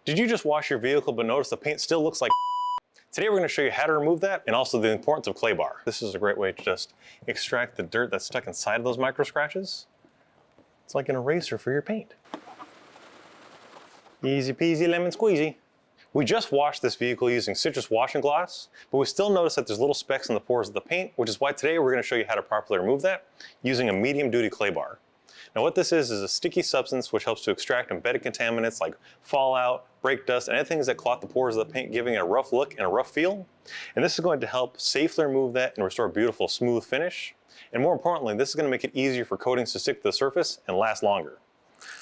Did you just wash your vehicle but notice the paint still looks like Today we're going to show you how to remove that and also the importance of clay bar. This is a great way to just extract the dirt that's stuck inside of those micro scratches. It's like an eraser for your paint. Easy peasy lemon squeezy. We just washed this vehicle using citrus washing gloss, but we still notice that there's little specks in the pores of the paint, which is why today we're going to show you how to properly remove that using a medium duty clay bar. Now what this is a sticky substance which helps to extract embedded contaminants like fallout, brake dust, and anything that clog the pores of the paint, giving it a rough look and a rough feel. And this is going to help safely remove that and restore a beautiful smooth finish. And more importantly, this is going to make it easier for coatings to stick to the surface and last longer.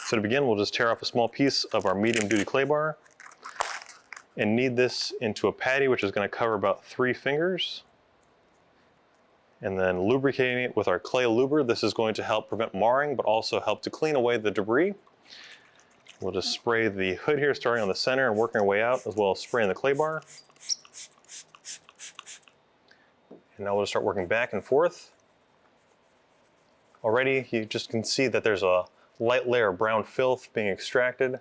So to begin, we'll just tear off a small piece of our medium duty clay bar and knead this into a patty which is going to cover about 3 fingers. And then lubricating it with our clay luber. This is going to help prevent marring, but also help to clean away the debris. We'll just spray the hood here, starting on the center and working our way out, as well as spraying the clay bar. And now we'll just start working back and forth. Already, you just can see that there's a light layer of brown filth being extracted.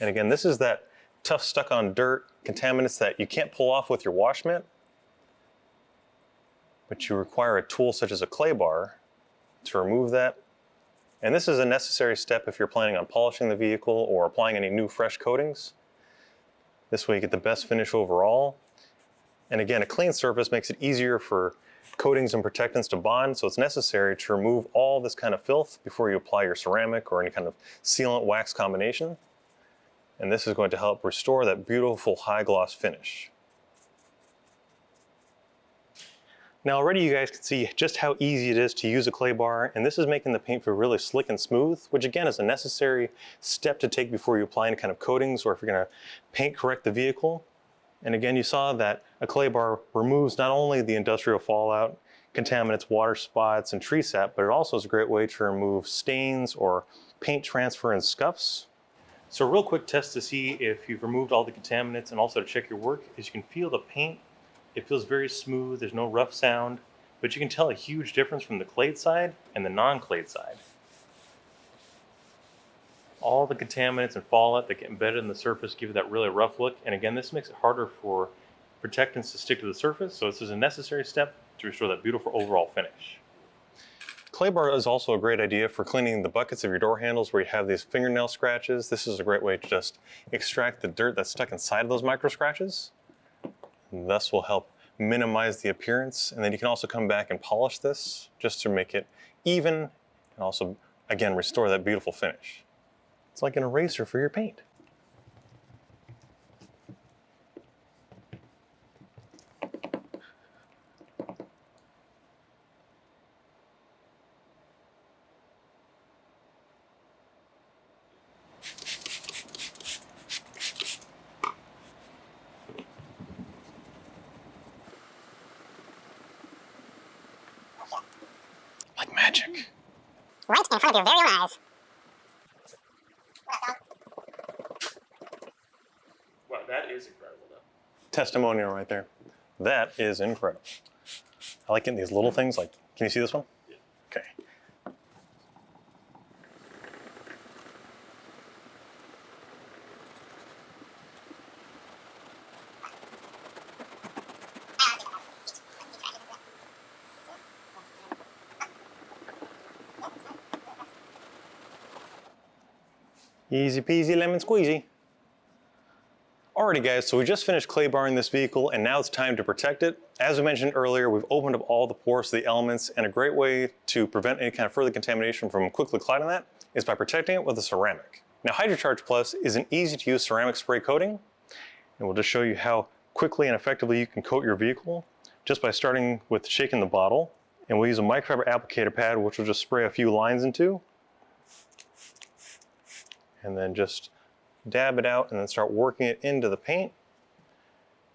And again, this is that tough stuck-on dirt contaminants that you can't pull off with your wash mitt, but you require a tool such as a clay bar to remove that. And this is a necessary step if you're planning on polishing the vehicle or applying any new fresh coatings. This way you get the best finish overall. And again, a clean surface makes it easier for coatings and protectants to bond, so it's necessary to remove all this kind of filth before you apply your ceramic or any kind of sealant wax combination. And this is going to help restore that beautiful high gloss finish. Now already you guys can see just how easy it is to use a clay bar, and this is making the paint feel really slick and smooth, which again is a necessary step to take before you apply any kind of coatings or if you're going to paint correct the vehicle. And again, you saw that a clay bar removes not only the industrial fallout, contaminants, water spots, and tree sap, but it also is a great way to remove stains or paint transfer and scuffs. So a real quick test to see if you've removed all the contaminants and also to check your work is you can feel the paint. It feels very smooth, there's no rough sound, but you can tell a huge difference from the clayed side and the non-clayed side. All the contaminants and fallout that get embedded in the surface give you that really rough look, and again, this makes it harder for protectants to stick to the surface, so this is a necessary step to restore that beautiful overall finish. Clay bar is also a great idea for cleaning the buckets of your door handles where you have these fingernail scratches. This is a great way to just extract the dirt that's stuck inside of those micro scratches. And thus will help minimize the appearance. And then you can also come back and polish this just to make it even and also, again, restore that beautiful finish. It's like an eraser for your paint. Like magic. Right in front of your very own eyes. Wow, that is incredible though. Testimonial right there. That is incredible. I like getting these little things like, can you see this one? Yeah. Okay. Easy peasy lemon squeezy. Alrighty guys, so we just finished clay barring this vehicle and now it's time to protect it. As we mentioned earlier, we've opened up all the pores to the elements, and a great way to prevent any kind of further contamination from quickly clouding that is by protecting it with a ceramic. Now HydroCharge Plus is an easy to use ceramic spray coating, and we'll just show you how quickly and effectively you can coat your vehicle just by starting with shaking the bottle. And we'll use a microfiber applicator pad which will just spray a few lines into. And then just dab it out and then start working it into the paint.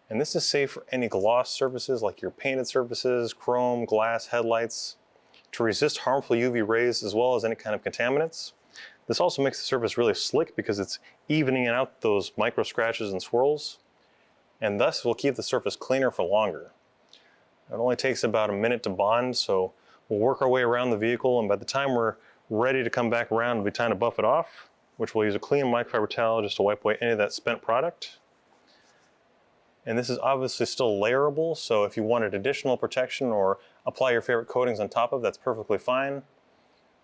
And this is safe for any gloss surfaces like your painted surfaces, chrome, glass, headlights, to resist harmful UV rays as well as any kind of contaminants. This also makes the surface really slick because it's evening out those micro scratches and swirls, and thus will keep the surface cleaner for longer. It only takes about a minute to bond, so we'll work our way around the vehicle, and by the time we're ready to come back around, it'll be time to buff it off. which we'll use a clean microfiber towel just to wipe away any of that spent product. And this is obviously still layerable, so if you wanted additional protection or apply your favorite coatings on top of, that's perfectly fine.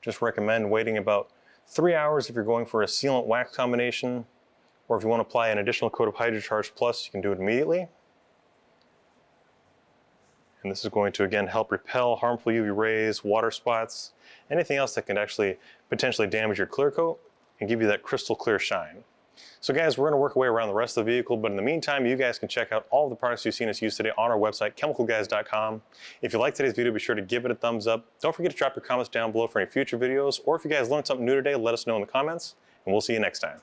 Just recommend waiting about 3 hours if you're going for a sealant wax combination, or if you want to apply an additional coat of HydroCharge Plus, you can do it immediately. And this is going to again help repel harmful UV rays, water spots, anything else that can actually potentially damage your clear coat and give you that crystal clear shine. So guys, we're going to work our way around the rest of the vehicle, but in the meantime, you guys can check out all the products you've seen us use today on our website, chemicalguys.com. If you like today's video, be sure to give it a thumbs up. Don't forget to drop your comments down below for any future videos, or if you guys learned something new today, let us know in the comments, and we'll see you next time.